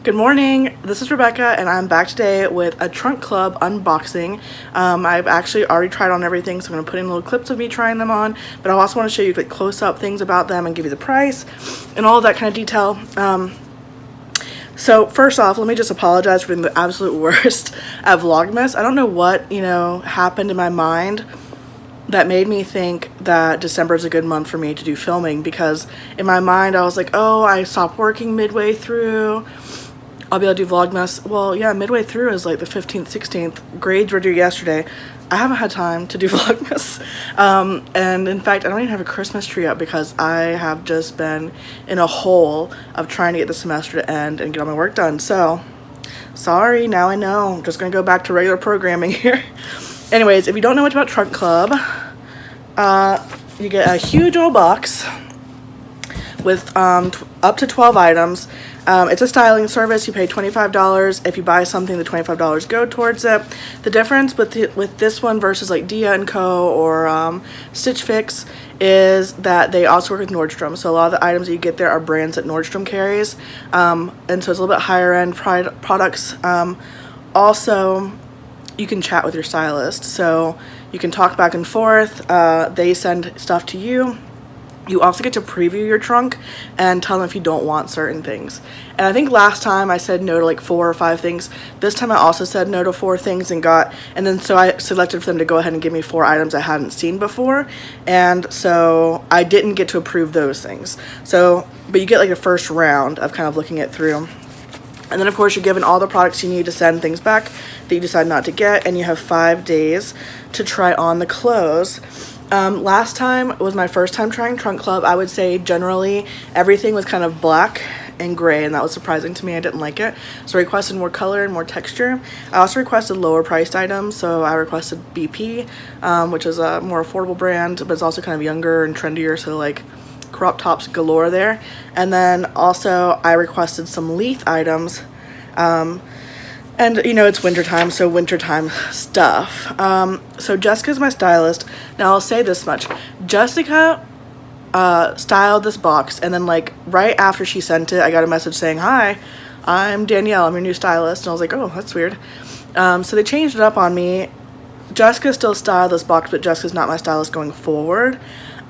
Good morning, this is Rebecca and I'm back today with a Trunk Club unboxing. I've actually already tried on everything, so I'm going to put in little clips of me trying them on, but I also want to show you like close-up things about them and give you the price and all of that kind of detail. So first off, let me just apologize for being the absolute worst at Vlogmas. I don't know what, happened in my mind that made me think that December is a good month for me to do filming, because in my mind I was like, oh, I stopped working midway through, I'll be able to do Vlogmas. Well, yeah, midway through is like the 15th, 16th. Grades were due yesterday. I haven't had time to do Vlogmas. And in fact, I don't even have a Christmas tree up because I have just been in a hole of trying to get the semester to end and get all my work done. So, sorry, now I know. I'm just going to go back to regular programming here. Anyways, if you don't know much about Trunk Club, you get a huge old box with up to 12 items. It's a styling service. You pay $25. If you buy something, the $25 go towards it. The difference with this one versus like Dia & Co. or Stitch Fix is that they also work with Nordstrom. So a lot of the items that you get there are brands that Nordstrom carries. And so it's a little bit higher end products. Also, you can chat with your stylist. So you can talk back and forth. They send stuff to you. You also get to preview your trunk and tell them if you don't want certain things. And I think last time I said no to like 4 or 5 things. This time I also said no to 4 things and then so I selected for them to go ahead and give me 4 items I hadn't seen before. And so I didn't get to approve those things. So, but you get like a first round of kind of looking it through. And then of course you're given all the products you need to send things back that you decide not to get, and you have 5 days to try on the clothes. Last time was my first time trying Trunk Club. I would say generally everything was kind of black and gray, and that was surprising to me. I didn't like it. So I requested more color and more texture. I also requested lower priced items. So I requested BP, which is a more affordable brand, but it's also kind of younger and trendier. So like crop tops galore there. And then also I requested some Leith items. And it's wintertime, so wintertime stuff. So Jessica's my stylist. Now I'll say this much. Jessica styled this box, and then like right after she sent it, I got a message saying, "Hi, I'm Danielle, I'm your new stylist." And I was like, oh, that's weird. So they changed it up on me. Jessica still styled this box, but Jessica's not my stylist going forward.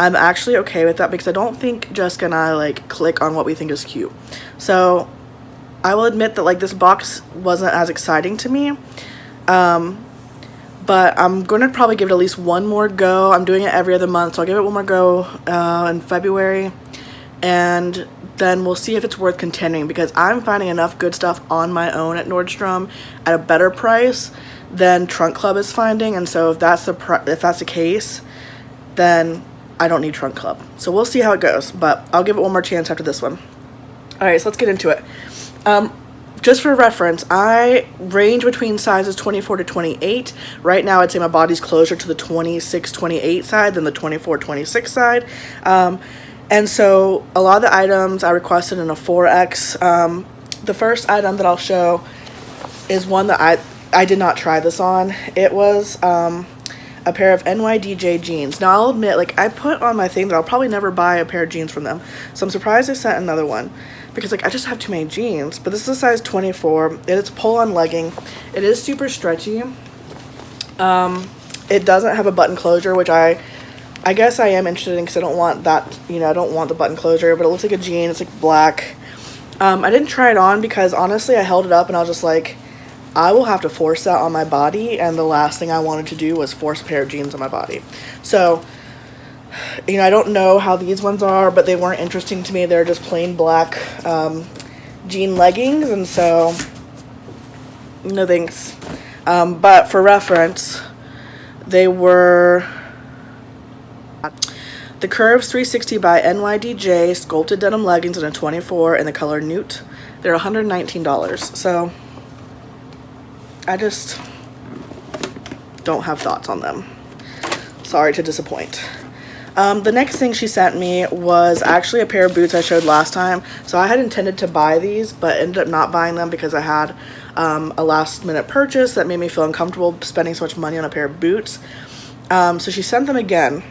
I'm actually okay with that because I don't think Jessica and I like click on what we think is cute. So I will admit that like this box wasn't as exciting to me, but I'm going to probably give it at least one more go. I'm doing it every other month, so I'll give it one more go in February, and then we'll see if it's worth continuing, because I'm finding enough good stuff on my own at Nordstrom at a better price than Trunk Club is finding. And so if that's the case, then I don't need Trunk Club. So we'll see how it goes, but I'll give it one more chance after this one. All right, so let's get into it. Just for reference, I range between sizes 24 to 28. Right now, I'd say my body's closer to the 26, 28 side than the 24, 26 side. And so a lot of the items I requested in a 4X. The first item that I'll show is one that I did not try this on. It was a pair of Nydj Jeans. Now, I'll admit, like, I put on my thing that I'll probably never buy a pair of jeans from them. So I'm surprised they sent another one, because like I just have too many jeans. But this is a size 24. It's a pull-on legging. It is super stretchy. It doesn't have a button closure, which I guess I am interested in, because I don't want that, I don't want the button closure. But it looks like a jean. It's like black. I didn't try it on because honestly I held it up and I was just like, I will have to force that on my body, and the last thing I wanted to do was force a pair of jeans on my body. So I don't know how these ones are, but they weren't interesting to me. They're just plain black jean leggings, and so no thanks. But for reference, they were the Curves 360 by Nydj sculpted denim leggings in a 24 in the color Newt. They're $119. So I just don't have thoughts on them. Sorry to disappoint. The next thing she sent me was actually a pair of boots I showed last time. So I had intended to buy these, but ended up not buying them because I had a last minute purchase that made me feel uncomfortable spending so much money on a pair of boots. So she sent them again.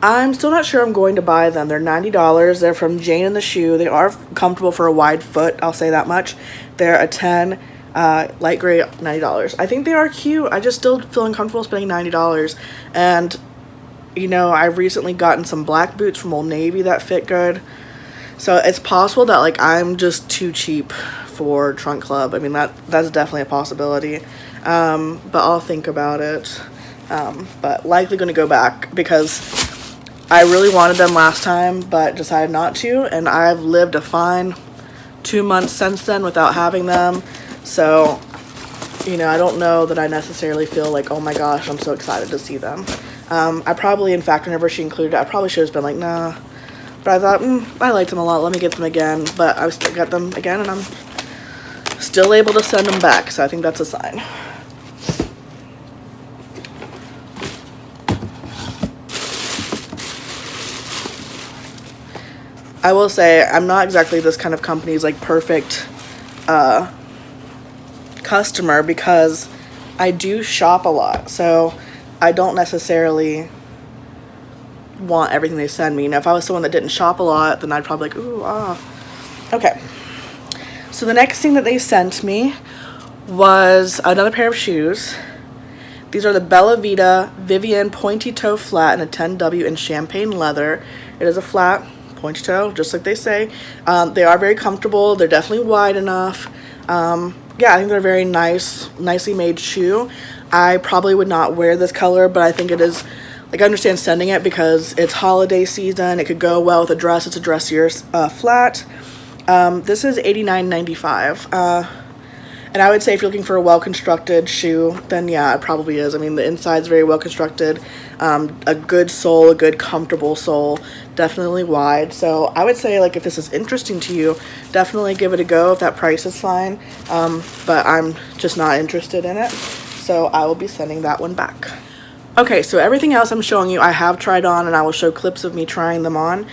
I'm still not sure I'm going to buy them. They're $90. They're from Jane and the Shoe. They are comfortable for a wide foot, I'll say that much. They're a 10, light gray, $90. I think they are cute. I just still feel uncomfortable spending $90. And, you know, I've recently gotten some black boots from Old Navy that fit good. So it's possible that, like, I'm just too cheap for Trunk Club. I mean, that's definitely a possibility. But I'll think about it. But likely going to go back because I really wanted them last time, but decided not to, and I've lived a fine 2 months since then without having them. So, you know, I don't know that I necessarily feel like, oh my gosh, I'm so excited to see them. I probably, in fact, whenever she included it, I probably should have been like, nah. But I thought, I liked them a lot, let me get them again. But I still got them again, and I'm still able to send them back, so I think that's a sign. I will say I'm not exactly this kind of company's like perfect customer because I do shop a lot, so I don't necessarily want everything they send me. Now, if I was someone that didn't shop a lot, then I'd probably like, ooh, ah. Okay. So the next thing that they sent me was another pair of shoes. These are the Bella Vita Vivian Pointy Toe Flat in a 10W in champagne leather. It is a flat pointy toe, just like they say. They are very comfortable. They're definitely wide enough. Yeah, I think they're a very nicely made shoe. I probably would not wear this color, but I think it is, like, I understand sending it because it's holiday season. It could go well with a dress. It's a dressier flat. This is $89.95. And I would say if you're looking for a well-constructed shoe, then yeah, it probably is. I mean, the inside's very well-constructed. A good sole, a good comfortable sole, definitely wide. So I would say, like, if this is interesting to you, definitely give it a go if that price is fine. But I'm just not interested in it. So I will be sending that one back. Okay, so everything else I'm showing you, I have tried on, and I will show clips of me trying them on.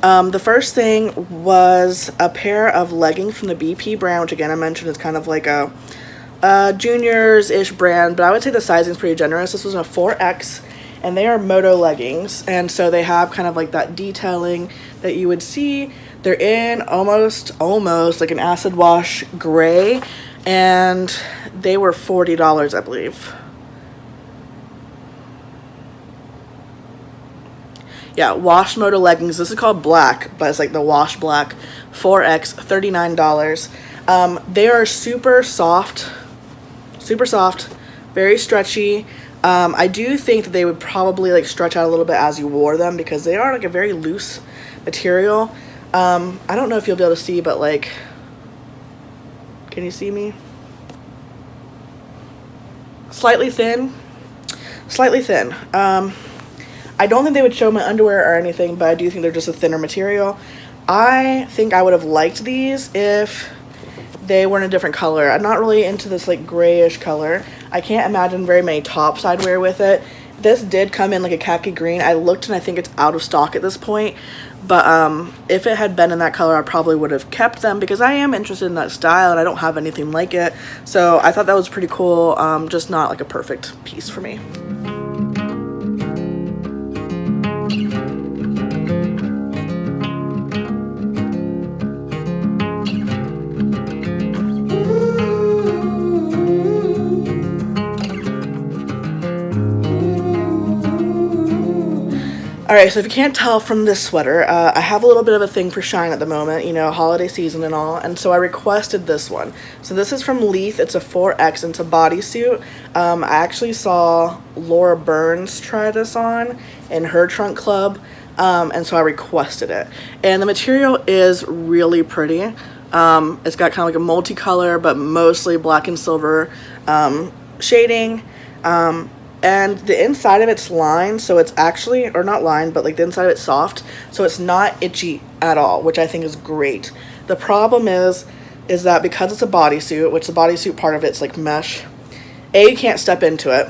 The first thing was a pair of leggings from the BP brand, which again I mentioned is kind of like a juniors-ish brand, but I would say the sizing is pretty generous. This was a 4X, and they are Moto leggings, and so they have kind of like that detailing that you would see. They're in almost like an acid wash gray, and they were $40, I believe. Yeah, wash Moto leggings. This is called black, but it's like the wash black. 4X, $39. They are super soft, very stretchy. I do think that they would probably like stretch out a little bit as you wore them because they are like a very loose material. I don't know if you'll be able to see, but like, can you see me? Slightly thin. I don't think they would show my underwear or anything, but I do think they're just a thinner material. I think I would have liked these if they were in a different color. I'm not really into this like grayish color. I can't imagine very many tops I'd wear with it. This did come in like a khaki green. I looked and I think it's out of stock at this point. But if it had been in that color, I probably would have kept them because I am interested in that style and I don't have anything like it. So I thought that was pretty cool. Just not like a perfect piece for me. Alright, so if you can't tell from this sweater, I have a little bit of a thing for shine at the moment, you know, holiday season and all, and so I requested this one. So this is from Leith. It's a 4X, and it's a bodysuit. I actually saw Laura Burns try this on in her trunk club, and so I requested it. And the material is really pretty. It's got kind of like a multicolor, but mostly black and silver shading. And the inside of it's lined, so it's actually, or not lined, but like the inside of it's soft, so it's not itchy at all, which I think is great. The problem is that because it's a bodysuit, which the bodysuit part of it's like mesh, you can't step into it,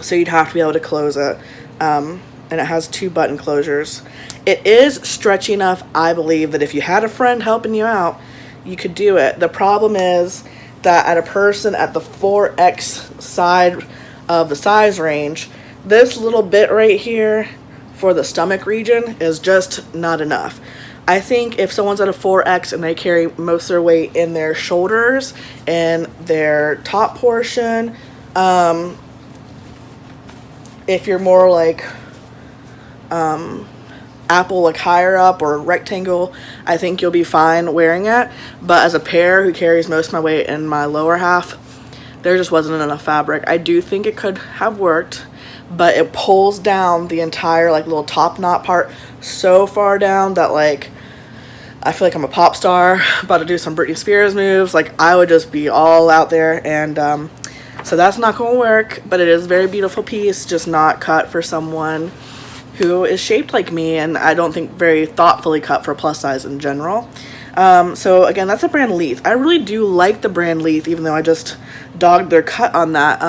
so you'd have to be able to close it, and it has 2 button closures. It is stretchy enough, I believe, that if you had a friend helping you out, you could do it. The problem is that at a person at the 4X side of the size range, this little bit right here for the stomach region is just not enough. I think if someone's at a 4X and they carry most of their weight in their shoulders and their top portion, if you're more like apple, like higher up, or rectangle, I think you'll be fine wearing it. But as a pear who carries most of my weight in my lower half, there just wasn't enough fabric. I do think it could have worked, but it pulls down the entire like little top knot part so far down that like I feel like I'm a pop star about to do some Britney Spears moves. Like I would just be all out there, and so that's not gonna work. But it is a very beautiful piece, just not cut for someone who is shaped like me, and I don't think very thoughtfully cut for plus size in general. So again, that's the brand Leith. I really do like the brand Leith, even though I just dogged their cut on that.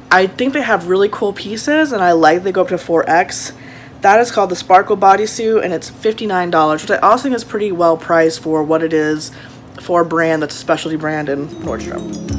I think they have really cool pieces, and I like they go up to 4X. That is called the Sparkle Bodysuit, and it's $59, which I also think is pretty well priced for what it is for a brand that's a specialty brand in Nordstrom.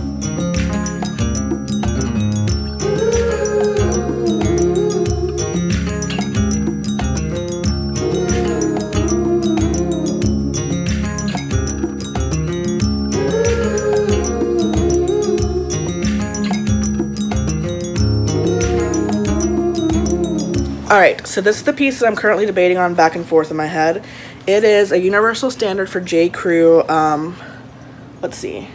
Alright, so this is the piece that I'm currently debating on back and forth in my head. It is a universal standard for j.crew, let's see,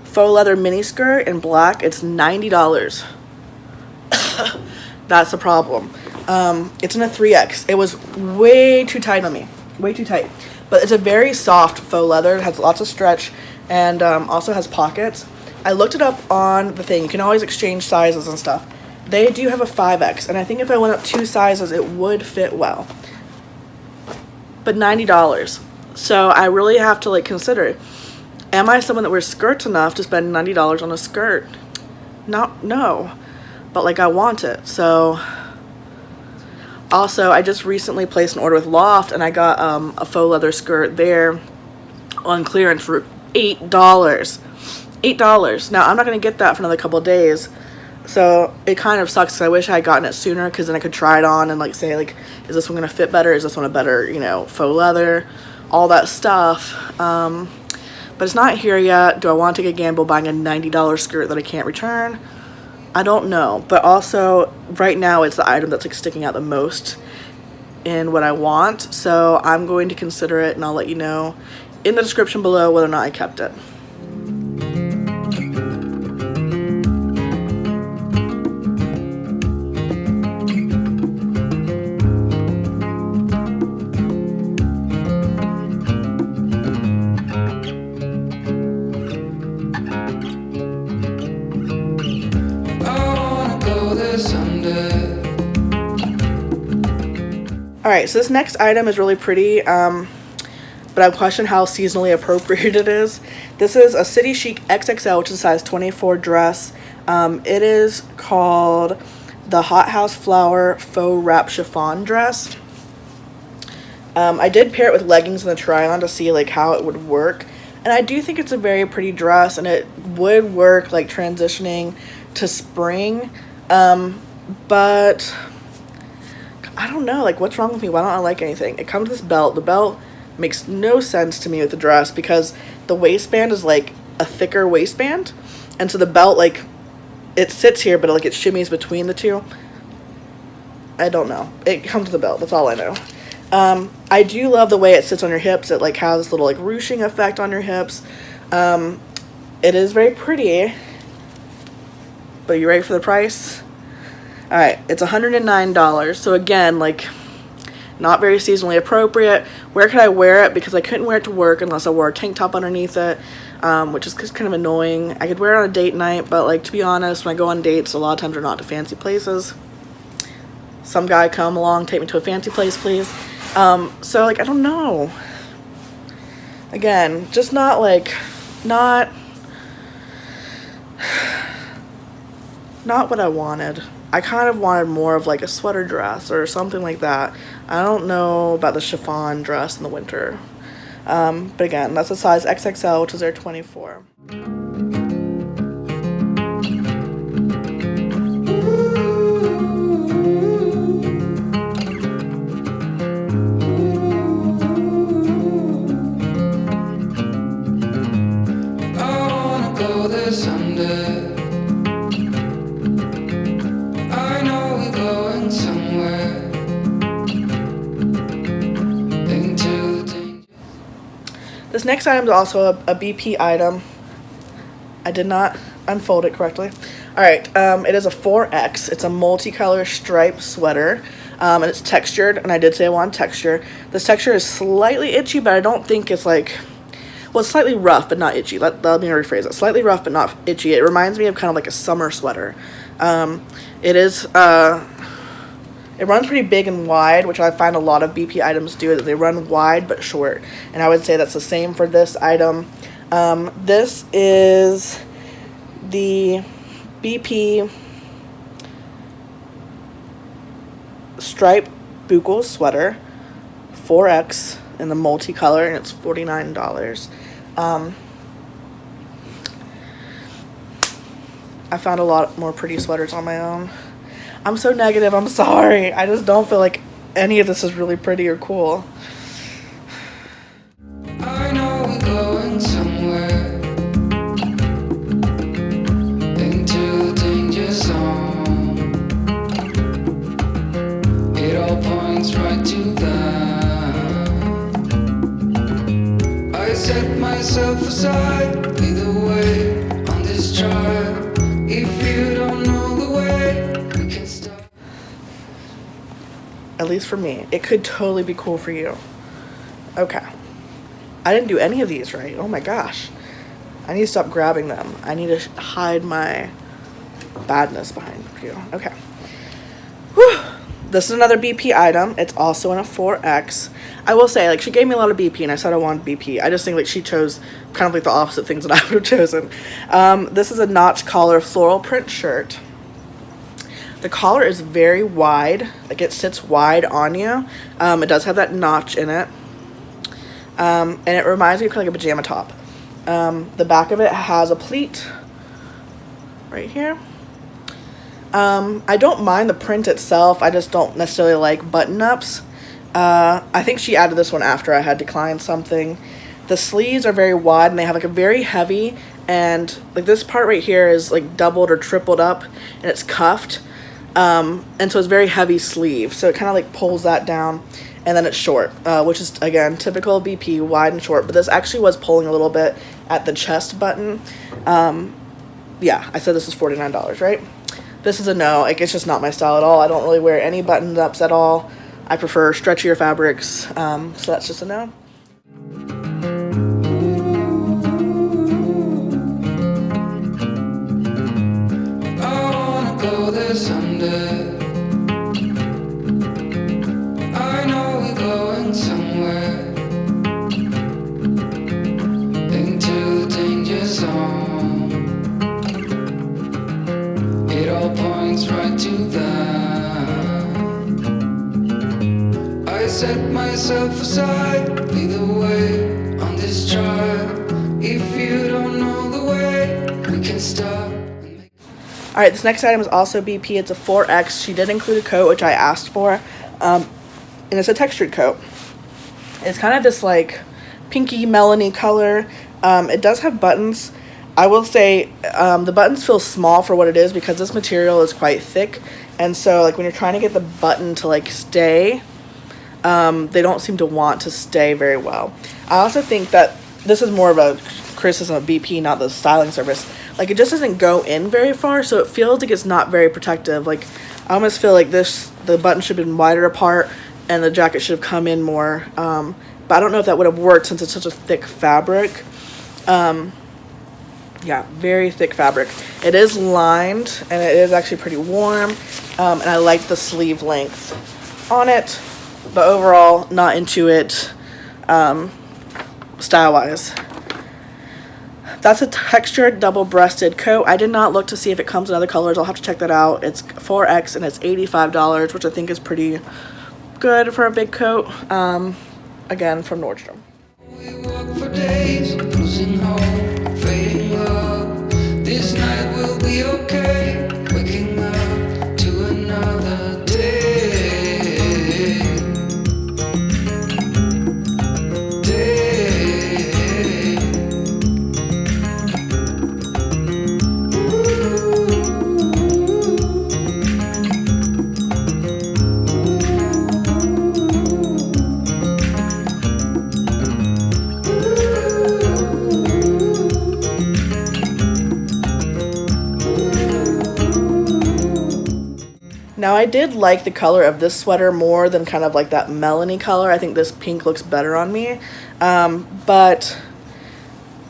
faux leather miniskirt in black. It's $90. That's the problem. It's in a 3X. It was way too tight on me, way too tight. But it's a very soft faux leather. It has lots of stretch, and also has pockets. I looked it up on the thing. You can always exchange sizes and stuff. They do have a 5X, and I think if I went up 2 sizes, it would fit well. But $90. So I really have to like consider, am I someone that wears skirts enough to spend $90 on a skirt? No. But like I want it. So also, I just recently placed an order with Loft, and I got a faux leather skirt there on clearance for $8. $8. Now, I'm not going to get that for another couple of days. So it kind of sucks, because I wish I had gotten it sooner, because then I could try it on and like say like, is this one going to fit better? Is this one a better, you know, faux leather? All that stuff. But it's not here yet. Do I want to take a gamble buying a $90 skirt that I can't return? I don't know. But also, right now it's the item that's like sticking out the most in what I want. So I'm going to consider it, and I'll let you know in the description below whether or not I kept it. Alright, so this next item is really pretty, but I'm questioning how seasonally appropriate it is. This is a City Chic XXL, which is a size 24 dress. It is called the Hot House Flower Faux Wrap Chiffon Dress. I did pair it with leggings in the try-on to see like how it would work. And I do think it's a very pretty dress, and it would work like transitioning to spring. But I don't know, like what's wrong with me? Why don't I like anything? It comes with this belt. The belt makes no sense to me with the dress, because the waistband is like a thicker waistband, and so the belt like it sits here, but like it shimmies between the two. I don't know. It comes with the belt. That's all I know. I do love the way it sits on your hips. It like has this little like ruching effect on your hips. It is very pretty. But you ready for the price? Alright, it's $109. So again, like, not very seasonally appropriate. Where could I wear it? Because I couldn't wear it to work unless I wore a tank top underneath it, which is kind of annoying. I could wear it on a date night, but like, to be honest, when I go on dates, a lot of times they're not to fancy places. Some guy come along, take me to a fancy place, please. So like, I don't know. Again, just not like, not what I wanted. I kind of wanted more of like a sweater dress or something like that. I don't know about the chiffon dress in the winter. But again, that's a size XXL, which is their 24. This next item is also a BP item. I did not unfold it correctly. Alright, it is a 4X. It's a multicolor striped sweater. And it's textured, and I did say I want texture. This texture is slightly itchy, but I don't think it's like, well, it's slightly rough, but not itchy. Let me rephrase it. Slightly rough, but not itchy. It reminds me of kind of like a summer sweater. It runs pretty big and wide, which I find a lot of BP items do, that they run wide but short. And I would say that's the same for this item. This is the BP stripe buckle sweater, 4X in the multicolor, and it's $49. I found a lot more pretty sweaters on my own. I'm so negative, I'm sorry. I just don't feel like any of this is really pretty or cool. I know we're going somewhere, into the danger zone. It all points right to that. I set myself aside, lead the way on this trial. If you don't know the way, we can start. At least for me. It could totally be cool for you. Okay. I didn't do any of these right. Oh my gosh. I need to stop grabbing them. I need to hide my badness behind you. Okay. Whew. This is another BP item. It's also in a 4X. I will say, like, she gave me a lot of BP, and I said I wanted BP. I just think, like, she chose kind of like the opposite things that I would have chosen. This is a notch collar floral print shirt. The collar is very wide. Like, it sits wide on you. It does have that notch in it. And it reminds me of kind of like a pajama top. The back of it has a pleat right here. I don't mind the print itself. I just don't necessarily like button-ups. I think she added this one after I had declined something. The sleeves are very wide, and they have like a very heavy, and like this part right here is like doubled or tripled up, and it's cuffed. And so it's very heavy sleeve, so it kind of like pulls that down, and then it's short, which is again typical BP, wide and short, but this actually was pulling a little bit at the chest button. Yeah, I said this is $49, right? This is a no. Like, it's just not my style at all. I don't really wear any buttoned ups at all. I prefer stretchier fabrics, so that's just a no. I wanna go there someday. I know we're going somewhere, into the danger zone. It all points right to that. I set myself aside, lead the way on this trial. If you don't know the way, we can stop. Alright, this next item is also BP. It's a 4X. She did include a coat, which I asked for. And it's a textured coat. It's kind of this like pinky melony color. It does have buttons. I will say the buttons feel small for what it is, because this material is quite thick. And so like when you're trying to get the button to like stay, they don't seem to want to stay very well. I also think that this is more of a criticism of BP, not the styling service. Like, it just doesn't go in very far, so it feels like it's not very protective. Like, I almost feel like the button should have been wider apart, and the jacket should have come in more. But I don't know if that would have worked since it's such a thick fabric. Yeah, very thick fabric. It is lined, and it is actually pretty warm. And I like the sleeve length on it, but overall, not into it style-wise. That's a textured double-breasted coat. I did not look to see if it comes in other colors. I'll have to check that out. It's 4X, and it's $85, which I think is pretty good for a big coat. Again, from Nordstrom. We walk for days, losing hope, fading love. This night will be okay, waking up to another day. Now I did like the color of this sweater more than kind of like that melony color. I think this pink looks better on me. But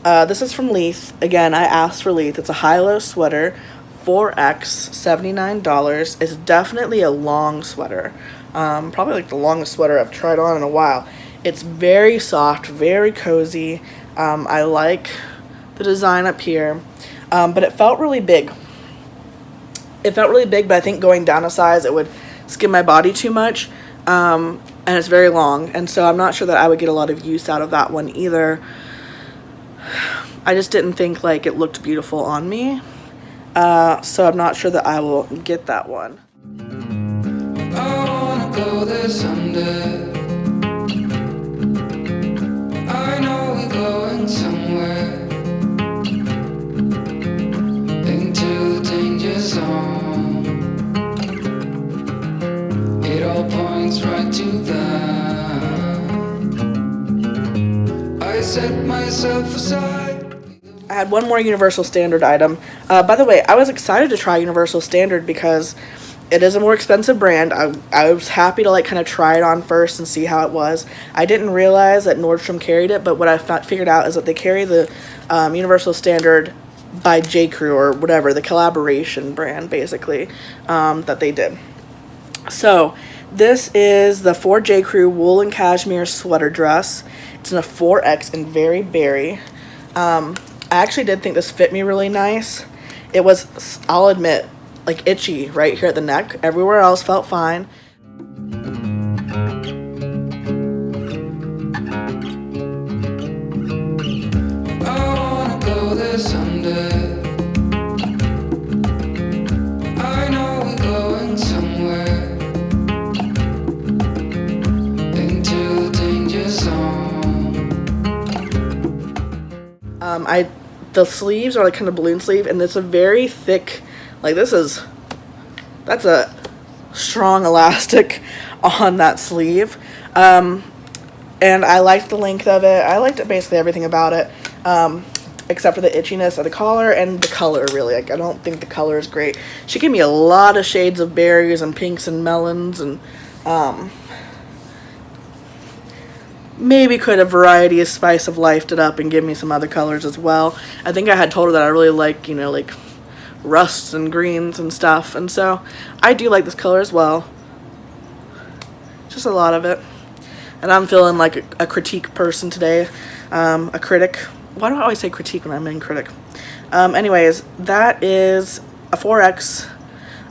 this is from Leith. Again, I asked for Leith. It's a high-low sweater, 4X, $79. It's definitely a long sweater. Probably like the longest sweater I've tried on in a while. It's very soft, very cozy. I like the design up here, but it felt really big. It felt really big, but I think going down a size, it would skim my body too much, and it's very long, and so I'm not sure that I would get a lot of use out of that one either. I just didn't think like it looked beautiful on me, so I'm not sure that I will get that one. I wanna go there someday. I know we're going somewhere, into the danger zone. It all points right to that. I set myself aside. I had one more Universal Standard item. By the way, I was excited to try Universal Standard because it is a more expensive brand. I was happy to like kind of try it on first and see how it was. I didn't realize that Nordstrom carried it, but what I figured out is that they carry the Universal Standard by j.crew or whatever, the collaboration brand basically, that they did. So this is the for j.crew wool and cashmere sweater dress. It's in a 4X and very berry. I actually did think this fit me really nice. It was, I'll admit, like itchy right here at the neck. Everywhere else felt fine. I wanna go there someday. I know we're going somewhere, into the danger zone. The sleeves are like kind of balloon sleeve, and it's a very thick, like that's a strong elastic on that sleeve. And I liked the length of it. I liked basically everything about it, except for the itchiness of the collar and the color, really. Like, I don't think the color is great. She gave me a lot of shades of berries and pinks and melons, and maybe could have variety of spice of life it up and give me some other colors as well. I think I had told her that I really like, you know, like rusts and greens and stuff, and so I do like this color as well. Just a lot of it. And I'm feeling like a critique person today, a critic. Why do I always say critique when I'm in critic? Anyways, that is a 4X,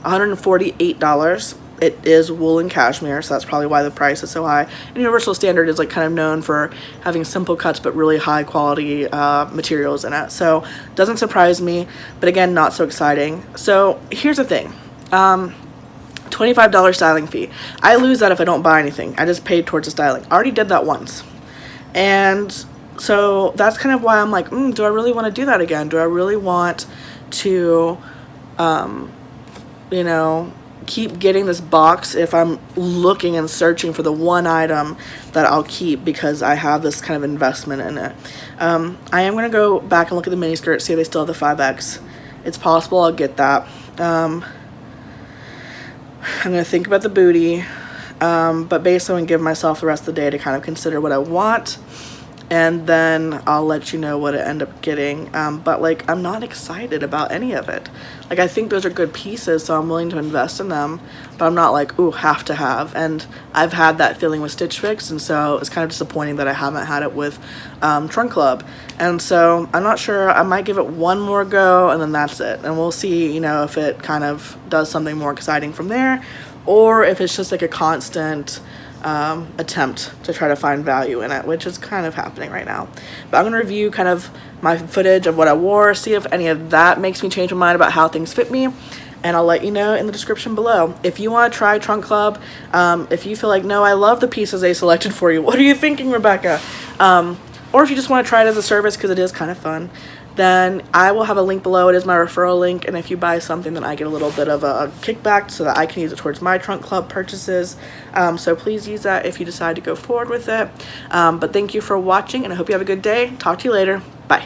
$148. It is wool and cashmere, so that's probably why the price is so high. And Universal Standard is like kind of known for having simple cuts but really high quality materials in it, so doesn't surprise me, but again, not so exciting. So here's the thing, $25 styling fee. I lose that if I don't buy anything. I just paid towards the styling. I already did that once, and so that's kind of why I'm like, do I really want to do that again? Do I really want to you know, keep getting this box if I'm looking and searching for the one item that I'll keep because I have this kind of investment in it? I am going to go back and look at the mini skirt, see if they still have the 5X. It's possible I'll get that. I'm going to think about the booty, but basically I'm going to give myself the rest of the day to kind of consider what I want, and then I'll let you know what I end up getting. But like, I'm not excited about any of it. Like, I think those are good pieces, so I'm willing to invest in them, but I'm not like, ooh, have to have. And I've had that feeling with Stitch Fix, and so it's kind of disappointing that I haven't had it with Trunk Club. And so I'm not sure. I might give it one more go, and then that's it. And we'll see, you know, if it kind of does something more exciting from there, or if it's just like a constant attempt to try to find value in it, which is kind of happening right now. But I'm going to review kind of my footage of what I wore, see if any of that makes me change my mind about how things fit me, and I'll let you know in the description below. If you want to try Trunk Club, if you feel like, no, I love the pieces they selected for you, what are you thinking, Rebecca? Or if you just want to try it as a service because it is kind of fun, then I will have a link below. It is my referral link, and if you buy something, then I get a little bit of a kickback so that I can use it towards my Trunk Club purchases. So please use that if you decide to go forward with it. But thank you for watching, and I hope you have a good day. Talk to you later. Bye.